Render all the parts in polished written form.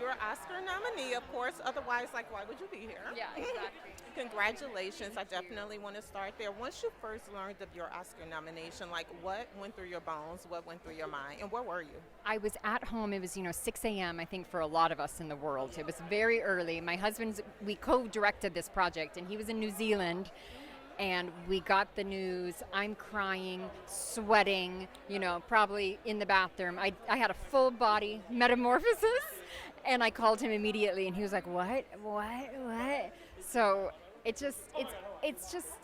you're an Oscar nominee, of course. Otherwise, like, why would you be here? Yeah, exactly. Congratulations. I definitely want to start there. Once you first learned of your Oscar nomination, like, what went through your bones? What went through your mind? And where were you? I was at home. It was, 6 a.m., I think, for a lot of us in the world. It was very early. We co-directed this project, and he was in New Zealand. And we got the news. I'm crying, sweating, probably in the bathroom. I had a full body metamorphosis, and I called him immediately, and he was like, "What? What?" So it's just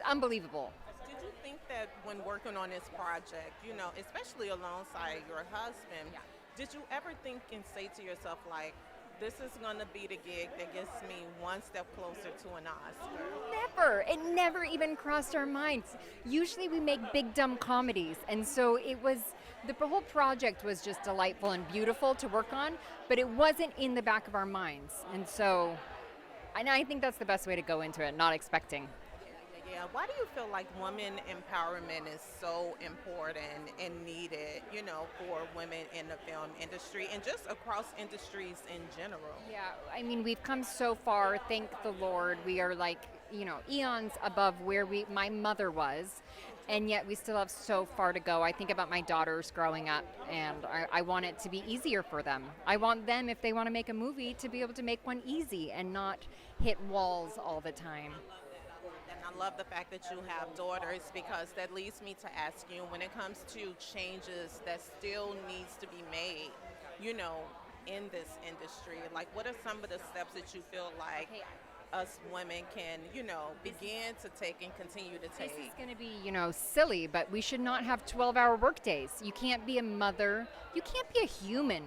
unbelievable. Did you think that when working on this project, especially alongside your husband, Yeah. did you ever think and say to yourself, like, this is going to be the gig that gets me one step closer to an Oscar? Never. It never even crossed our minds. Usually we make big dumb comedies, and so the whole project was just delightful and beautiful to work on, but it wasn't in the back of our minds. And I think that's the best way to go into it, not expecting. Yeah. Why do you feel like women empowerment is so important and needed, for women in the film industry and just across industries in general? Yeah, I mean, we've come so far, thank the Lord. We are like, eons above where my mother was, and yet we still have so far to go. I think about my daughters growing up, and I want it to be easier for them. I want them, if they want to make a movie, to be able to make one easy and not hit walls all the time. And I love the fact that you have daughters, because that leads me to ask you, when it comes to changes that still needs to be made, in this industry, like, what are some of the steps that you feel like us women can, begin to take and continue to take? This is going to be, silly, but we should not have 12-hour work days. You can't be a mother. You can't be a human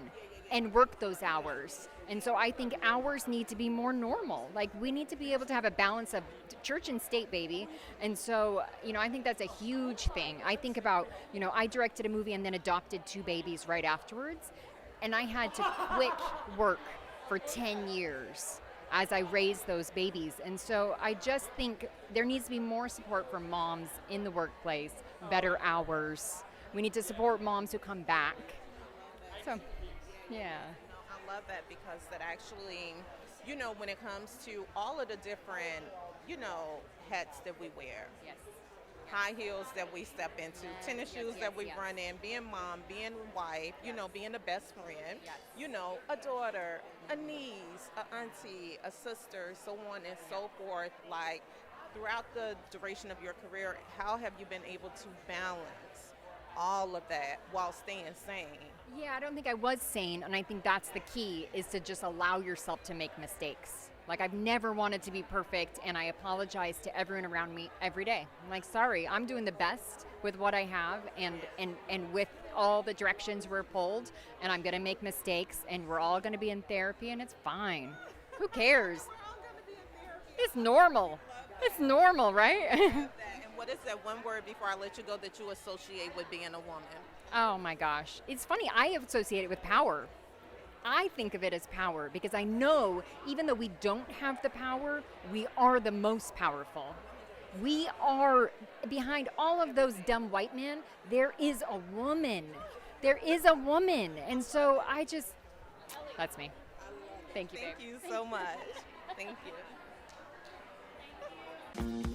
and work those hours. And so I think hours need to be more normal. Like, we need to be able to have a balance of church and state, baby. And so, I think that's a huge thing. I think about, I directed a movie and then adopted 2 babies right afterwards. And I had to quit work for 10 years as I raised those babies. And so I just think there needs to be more support for moms in the workplace, better hours. We need to support moms who come back. So, yeah. I love that, because that actually, when it comes to all of the different, hats that we wear, Yes. high heels that we step into, tennis shoes that we run in, being mom, being wife, being a best friend, a daughter, a niece, a auntie, a sister, so on and so forth. Like, throughout the duration of your career, how have you been able to balance all of that while staying sane? Yeah, I don't think I was sane, and I think that's the key, is to just allow yourself to make mistakes. Like, I've never wanted to be perfect, and I apologize to everyone around me every day. I'm like, sorry, I'm doing the best with what I have and with all the directions we're pulled, and I'm going to make mistakes, and we're all going to be in therapy, and it's fine. Who cares? It's normal. It's normal, right? And what is that one word, before I let you go, that you associate with being a woman? Oh my gosh. It's funny, I associate it with power. I think of it as power, because I know even though we don't have the power, we are the most powerful. We are, behind all of those dumb white men, there is a woman. There is a woman. And so that's me. Thank you, babe. Thank you so much. Thank you.